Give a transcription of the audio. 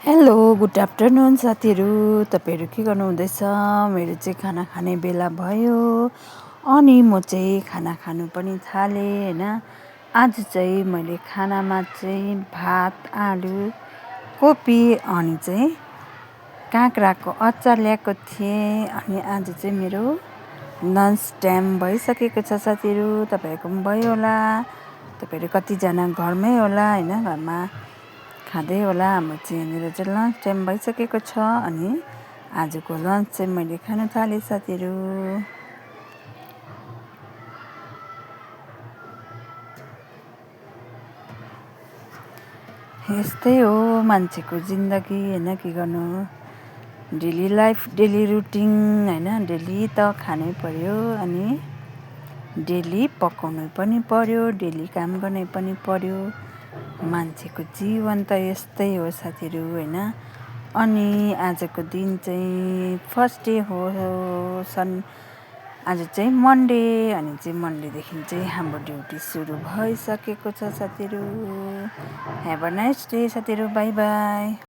Hello, good afternoon साथीहरू। तपाईँहरू के गर्नुहुँदैछ? मेरो चाहिँ खाना खाने बेला भयो अनि म चाहिँ खाना खानु पनि थालेँ होइन। आज चाहिँ मैले खानामा चाहिँ भात, आलु, कोपी अनि चाहिँ काँक्राको अचार ल्याएको थिएँ। अनि आज चाहिँ मेरो लन्च टाइम भइसकेको छ साथीहरू। तपाईँहरूको पनि भयो होला, तपाईँहरू कतिजना घरमै होला होइन, घरमा खाँदै होला। हाम्रो चाहिँ यहाँनिर चाहिँ लन्च टाइम भइसकेको छ अनि आजको लन्च चाहिँ मैले खान थालेँ साथीहरू। यस्तै हो मान्छेको जिन्दगी होइन, के गर्नु, डेली लाइफ, डेली रुटिन होइन। डेली त खानै पर्यो अनि डेली पकाउनु पनि पर्यो, डेली काम गर्नै पनि पर्यो। मान्छेको जीवन त यस्तै हो साथीहरू होइन। अनि आजको दिन चाहिँ फर्स्ट डे हो, आज चाहिँ मन्डे। अनि चाहिँ मन्डेदेखि चाहिँ हाम्रो ड्युटी सुरु भइसकेको छ साथीहरू। हेभ अ नाइस डे साथीहरू, बाई बाई।